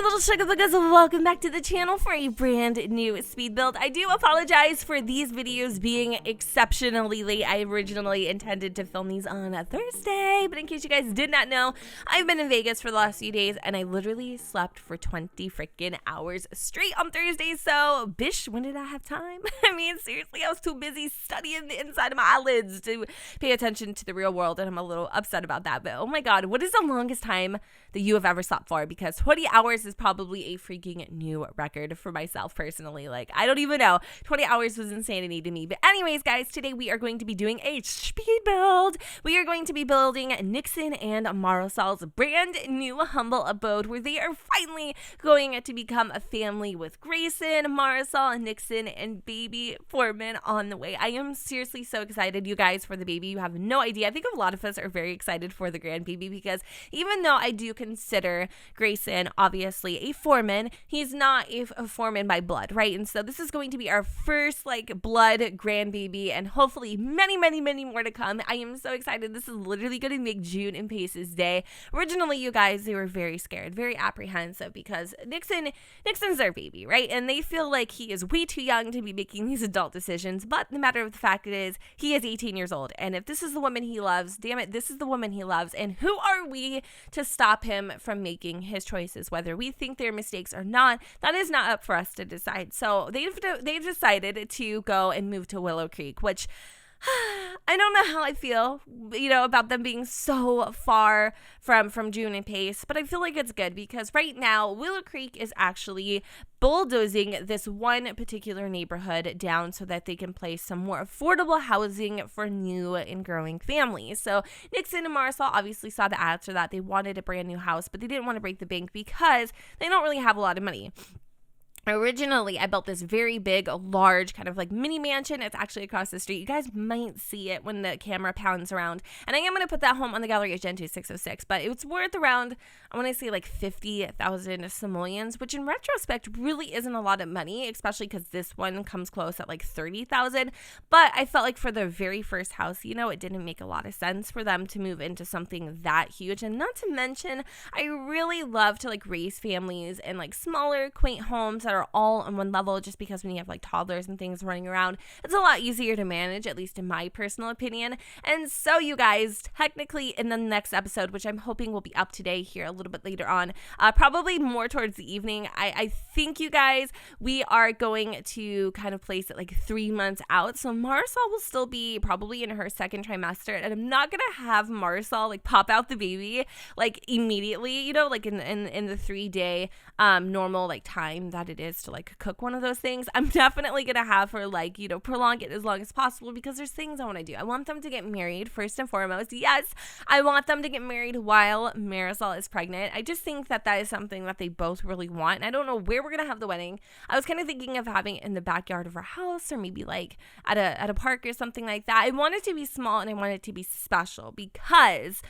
little sugar buggers, welcome back to the channel for a brand new speed build. I do apologize for these videos being exceptionally late. I originally intended to film these on a Thursday, but in case you guys did not know, I've been in Vegas for the last few days and I literally slept for 20 freaking hours straight on Thursday. So, bish, when did I have time? I mean, seriously, I was too busy studying the inside of my eyelids to pay attention to the real world, and I'm a little upset about that. But oh my god, what is the longest time that you have ever slept for? Because 20 hours is probably a freaking new record for myself personally. Like, I don't even know. 20 hours was insanity to me. But anyways, guys, today we are going to be doing a speed build. We are going to be building Nixon and Marisol's brand new humble abode, where they are finally going to become a family with Grayson, Marisol, and Nixon, and baby Foreman on the way. I am seriously so excited, you guys, for the baby. You have no idea. I think a lot of us are very excited for the grandbaby because even though I do consider Grayson obviously a Foreman, he's not a Foreman by blood, right? And so this is going to be our first like blood grandbaby, and hopefully many more to come. I am so excited. This is literally going to make June and Pace's day. Originally, you guys, they were very scared, very apprehensive because Nixon's their baby, right? And they feel like he is way too young to be making these adult decisions. But the matter of the fact is, he is 18 years old, and if this is the woman he loves, damn it, this is the woman he loves. And who are we to stop him from making his choices? Whether we think they're mistakes or not, that is not up for us to decide. So they've decided to go and move to Willow Creek, which I don't know how I feel, about them being so far from June and Pace, but I feel like it's good because right now Willow Creek is actually bulldozing this one particular neighborhood down so that they can place some more affordable housing for new and growing families. So Nixon and Marisol obviously saw the ads for that. They wanted a brand new house, but they didn't want to break the bank because they don't really have a lot of money. Originally, I built this very big, large, kind of like mini mansion. It's actually across the street. You guys might see it when the camera pounds around. And I am going to put that home on the gallery at Gen 2 606, but it's worth around, I want to say like 50,000 simoleons, which in retrospect really isn't a lot of money, especially because this one comes close at like 30,000. But I felt like for the very first house, it didn't make a lot of sense for them to move into something that huge. And not to mention, I really love to like raise families in like smaller, quaint homes that are all on one level, just because when you have like toddlers and things running around, it's a lot easier to manage, at least in my personal opinion. And so you guys, technically in the next episode, which I'm hoping will be up today here a little bit later on, probably more towards the evening, I think, you guys, we are going to kind of place it like 3 months out. So Marisol will still be probably in her second trimester, and I'm not gonna have Marisol like pop out the baby like immediately, like in the 3-day normal like time that it is to like cook one of those things. I'm definitely gonna have her like prolong it as long as possible because there's things I want to do. I want them to get married first and foremost. Yes, I want them to get married while Marisol is pregnant. I just think that is something that they both really want, and I don't know where we're gonna have the wedding. I was kind of thinking of having it in the backyard of our house, or maybe like at a park or something like that. I want it to be small and I want it to be special because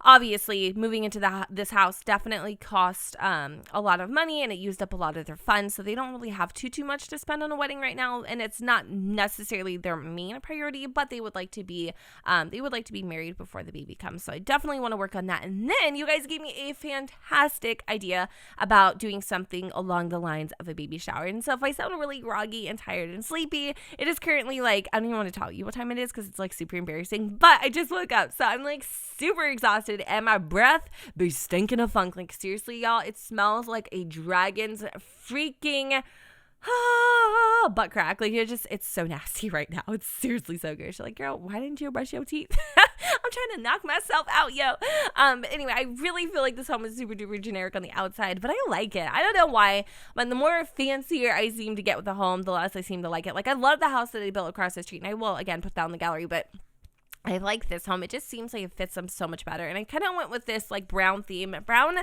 obviously, moving into this house definitely cost a lot of money, and it used up a lot of their funds, so they don't really have too much to spend on a wedding right now, and it's not necessarily their main priority, but they would like to be married before the baby comes. So I definitely want to work on that. And then you guys gave me a fantastic idea about doing something along the lines of a baby shower. And so if I sound really groggy and tired and sleepy, it is currently like, I don't even want to tell you what time it is because it's like super embarrassing, but I just woke up, so I'm like super exhausted, and my breath be stinking of funk. Like, seriously, y'all, it smells like a dragon's freaking butt crack. Like, it's so nasty right now. It's seriously so good. She's like, girl, why didn't you brush your teeth? I'm trying to knock myself out, yo. But anyway, I really feel like this home is super duper generic on the outside, but I like it. I don't know why, but the more fancier I seem to get with the home, the less I seem to like it. Like, I love the house that they built across the street, and I will again put that in the gallery, but I like this home. It just seems like it fits them so much better. And I kind of went with this like brown theme. Brown,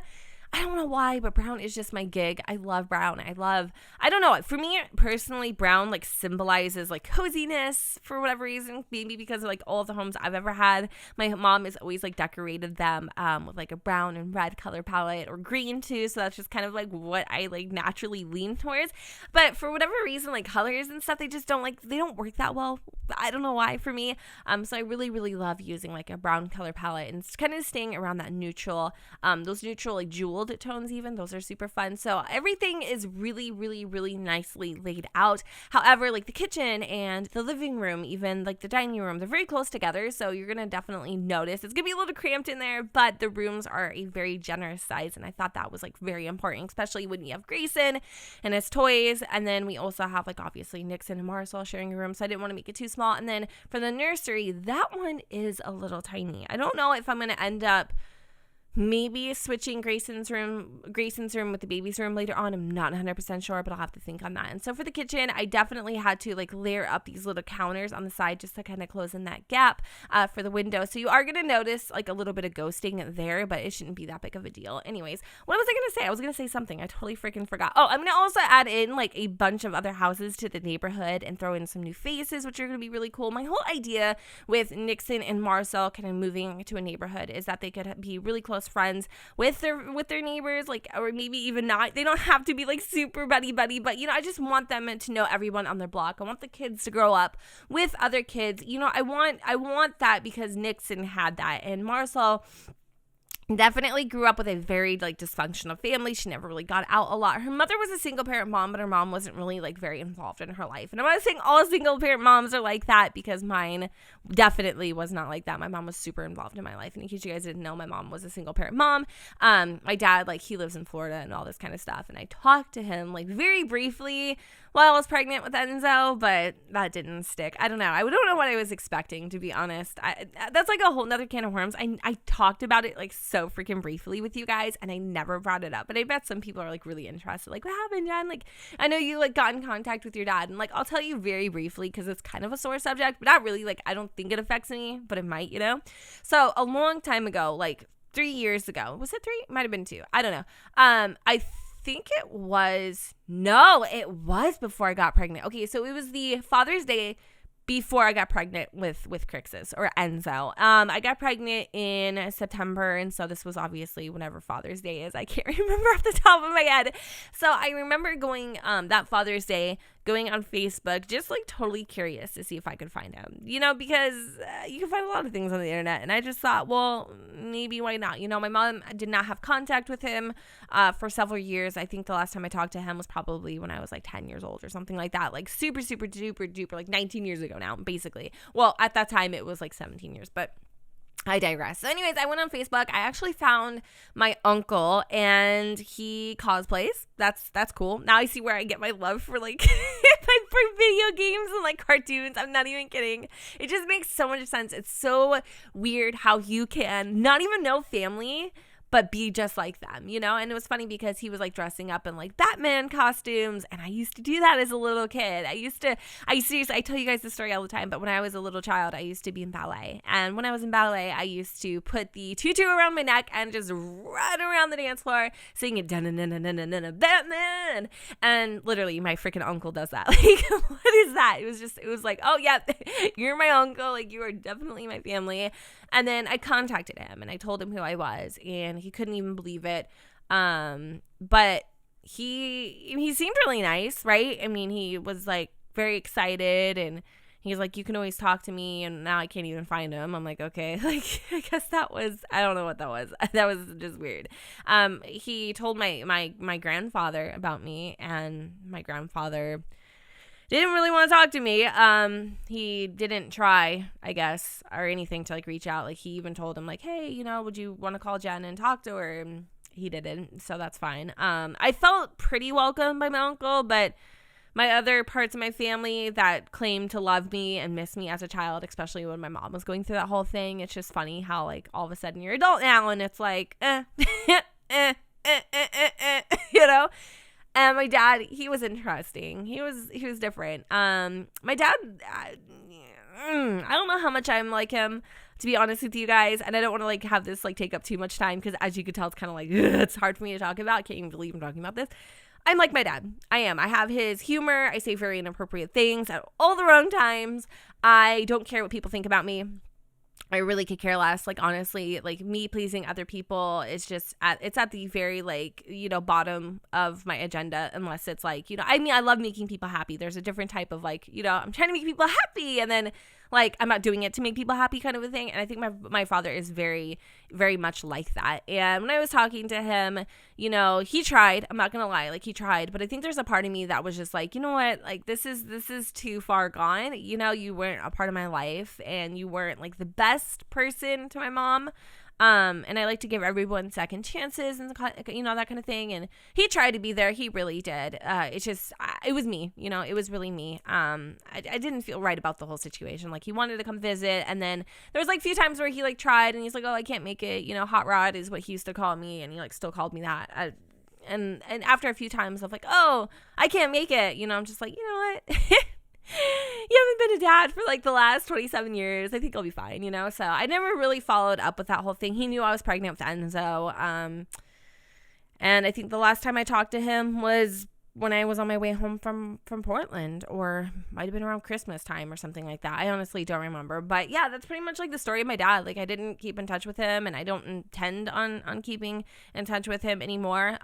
I don't know why, but brown is just my gig. I love brown. I don't know. For me personally, brown like symbolizes like coziness for whatever reason. Maybe because of like all of the homes I've ever had. My mom has always like decorated them with like a brown and red color palette, or green too. So that's just kind of like what I like naturally lean towards. But for whatever reason, like colors and stuff, they don't work that well. I don't know why for me. So I really love using like a brown color palette, and it's kind of staying around that neutral, those neutral like jewels gold tones even. Those are super fun. So everything is really, really, really nicely laid out. However, like the kitchen and the living room, even like the dining room, they're very close together. So you're going to definitely notice it's going to be a little cramped in there, but the rooms are a very generous size. And I thought that was like very important, especially when you have Grayson and his toys. And then we also have like obviously Nixon and Marisol sharing a room. So I didn't want to make it too small. And then for the nursery, that one is a little tiny. I don't know if I'm going to end up maybe switching Grayson's room with the baby's room later on. I'm not 100% sure, but I'll have to think on that. And so for the kitchen, I definitely had to like layer up these little counters on the side just to kind of close in that gap for the window. So you are going to notice like a little bit of ghosting there, but it shouldn't be that big of a deal. Anyways, what was I going to say? I was going to say something. I totally freaking forgot. Oh, I'm going to also add in like a bunch of other houses to the neighborhood and throw in some new faces, which are going to be really cool. My whole idea with Nixon and Marisol kind of moving to a neighborhood is that they could be really close friends with their neighbors, like, or maybe even not. They don't have to be like super buddy, but you know, I just want them to know everyone on their block. I want the kids to grow up with other kids. You know, I want that because Nixon had that, and Marisol definitely grew up with a very like dysfunctional family. She never really got out a lot. Her mother was a single parent mom, but her mom wasn't really like very involved in her life. And I'm not saying all single parent moms are like that, because mine definitely was not like that. My mom was super involved in my life. And in case you guys didn't know, my mom was a single parent mom. My dad, like, he lives in Florida and all this kind of stuff. And I talked to him like very briefly while I was pregnant with Enzo, but that didn't stick. I don't know. I don't know what I was expecting, to be honest. That's like a whole nother can of worms. I talked about it like so freaking briefly with you guys, and I never brought it up. But I bet some people are like really interested. Like, what happened, Jen? Like, I know you like got in contact with your dad, and like I'll tell you very briefly because it's kind of a sore subject, but not really. Like, I don't think it affects me, but it might, you know? So a long time ago, like 3 years ago, was it 3? It might have been 2. I don't know. I think it was before I got pregnant. Okay, so it was the Father's Day before I got pregnant with Crixus or Enzo. I got pregnant in September, and so this was obviously whenever Father's Day is. I can't remember off the top of my head. So I remember going that Father's Day, going on Facebook, just like totally curious to see if I could find him, you know, because you can find a lot of things on the internet. And I just thought, well, maybe why not? You know, my mom did not have contact with him for several years. I think the last time I talked to him was probably when I was like 10 years old or something like that, like super, super duper duper, like 19 years ago now, basically. Well, at that time it was like 17 years, but I digress. So anyways, I went on Facebook. I actually found my uncle, and he cosplays. That's cool. Now I see where I get my love for like for video games and like cartoons. I'm not even kidding. It just makes so much sense. It's so weird how you can not even know family but be just like them, you know? And it was funny because he was like dressing up in like Batman costumes, and I used to do that as a little kid. I tell you guys this story all the time, but when I was a little child, I used to be in ballet. And when I was in ballet, I used to put the tutu around my neck and just run around the dance floor singing Batman. And literally my freaking uncle does that. Like, what is that? It was like, oh yeah, you're my uncle. Like, you are definitely my family. And then I contacted him and I told him who I was, and he couldn't even believe it. But he seemed really nice, right? I mean, he was like very excited, and he's like, you can always talk to me, and now I can't even find him. I'm like, okay, like, I guess I don't know what that was. That was just weird. He told my grandfather about me, and my grandfather didn't really want to talk to me. He didn't try, I guess, or anything to like reach out. Like, he even told him like, hey, you know, would you want to call Jen and talk to her? And he didn't, so that's fine. I felt pretty welcome by my uncle, but my other parts of my family that claimed to love me and miss me as a child, especially when my mom was going through that whole thing, it's just funny how like all of a sudden you're adult now and it's like, you know? And my dad, he was interesting. He was different. My dad, I don't know how much I'm like him, to be honest with you guys. And I don't want to like have this like take up too much time, because as you could tell, it's kind of like, it's hard for me to talk about. I can't even believe I'm talking about this. I'm like my dad. I am. I have his humor. I say very inappropriate things at all the wrong times. I don't care what people think about me. I really could care less. Like, honestly, like, me pleasing other people is just it's at the very, like, you know, bottom of my agenda, unless it's like, you know, I mean, I love making people happy. There's a different type of like, you know, I'm trying to make people happy, and then like I'm not doing it to make people happy kind of a thing. And I think my father is very, very much like that. And when I was talking to him, you know, he tried. I'm not gonna lie, like he tried, but I think there's a part of me that was just like, you know what, like this is too far gone. You know, you weren't a part of my life, and you weren't like the best person to my mom. And I like to give everyone second chances and, you know, that kind of thing. And he tried to be there. He really did. It's just, it was me, you know, it was really me. I didn't feel right about the whole situation. Like he wanted to come visit. And then there was like a few times where he like tried and he's like, oh, I can't make it. You know, Hot Rod is what he used to call me. And he like still called me that. And after a few times of like, oh, I can't make it. You know, I'm just like, you know what? You haven't been a dad for like the last 27 years. I think I'll be fine, you know? So I never really followed up with that whole thing. He knew I was pregnant with Enzo. And I think the last time I talked to him was when I was on my way home from Portland, or might have been around Christmas time or something like that. I honestly don't remember. But yeah, that's pretty much like the story of my dad. Like I didn't keep in touch with him, and I don't intend on keeping in touch with him anymore.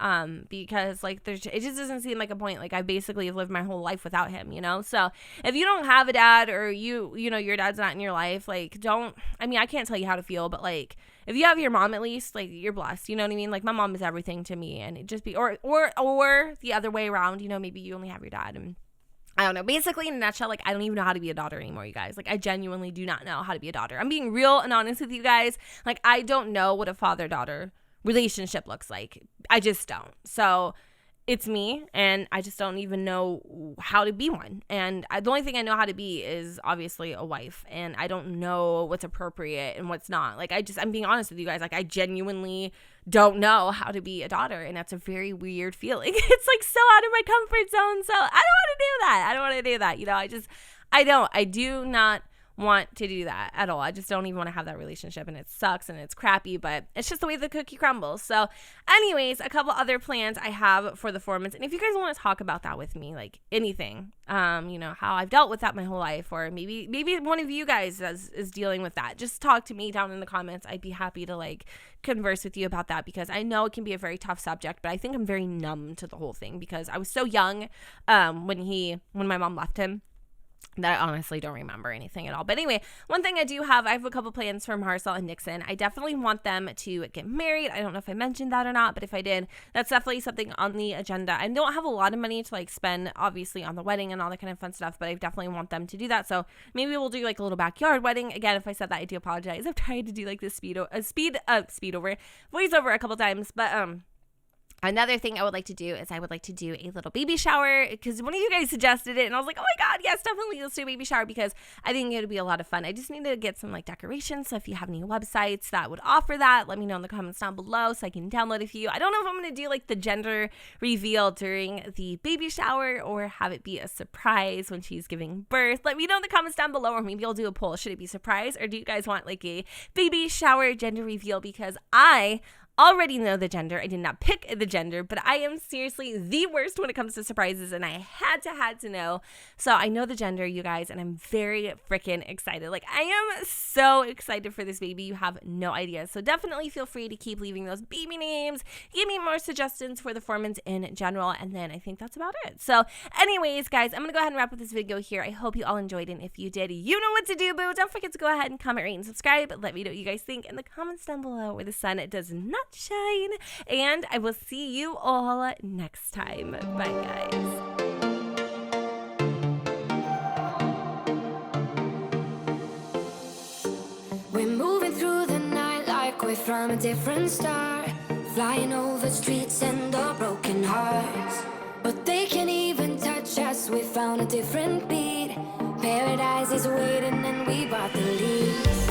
Because like it just doesn't seem like a point. Like I basically have lived my whole life without him, you know? So if you don't have a dad, or you know, your dad's not in your life, like I can't tell you how to feel, but like if you have your mom, at least, like, you're blessed. You know what I mean? Like, my mom is everything to me. And it just be, or the other way around, you know, maybe you only have your dad. And I don't know. Basically, in a nutshell, like, I don't even know how to be a daughter anymore, you guys. Like, I genuinely do not know how to be a daughter. I'm being real and honest with you guys. Like, I don't know what a father-daughter relationship looks like. I just don't. So it's me, and I just don't even know how to be one. And the only thing I know how to be is obviously a wife, and I don't know what's appropriate and what's not. Like, I'm being honest with you guys. Like, I genuinely don't know how to be a daughter, and that's a very weird feeling. It's like so out of my comfort zone. So I don't want to do that. You know, I do not want to do that at all. I just don't even want to have that relationship, and it sucks and it's crappy, but it's just the way the cookie crumbles. So anyways, a couple other plans I have for the 4 months, and if you guys want to talk about that with me, like anything, you know, how I've dealt with that my whole life, or maybe one of you guys is dealing with that, just talk to me down in the comments. I'd be happy to like converse with you about that, because I know it can be a very tough subject, but I think I'm very numb to the whole thing because I was so young when my mom left him, that I honestly don't remember anything at all. But anyway, one thing I have a couple plans for Marisol and Nixon. I definitely want them to get married. I don't know if I mentioned that or not, but if I did, that's definitely something on the agenda. I don't have a lot of money to like spend, obviously, on the wedding and all that kind of fun stuff, but I definitely want them to do that. So maybe we'll do like a little backyard wedding. Again, if I said that, I do apologize. I've tried to do like this voiceover a couple times, but another thing I would like to do is I would like to do a little baby shower, because one of you guys suggested it, and I was like, oh my god, yes, definitely, let's do a baby shower, because I think it would be a lot of fun. I just need to get some like decorations, so if you have any websites that would offer that, let me know in the comments down below so I can download a few. I don't know if I'm going to do like the gender reveal during the baby shower or have it be a surprise when she's giving birth. Let me know in the comments down below, or maybe I'll do a poll. Should it be surprise, or do you guys want like a baby shower gender reveal? Because I already know the gender. I did not pick the gender, but I am seriously the worst when it comes to surprises, and I had to know. So I know the gender, you guys, and I'm very freaking excited. Like, I am so excited for this baby. You have no idea. So definitely feel free to keep leaving those baby names. Give me more suggestions for the 4 months in general, and then I think that's about it. So anyways, guys, I'm going to go ahead and wrap up this video here. I hope you all enjoyed, and if you did, you know what to do, boo. Don't forget to go ahead and comment, rate, and subscribe. Let me know what you guys think in the comments down below, where the sun does not shine, and I will see you all next time. Bye, guys. We're moving through the night like we're from a different star, flying over streets and our broken hearts, but they can't even touch us. We found a different beat. Paradise is waiting and we bought the leaves.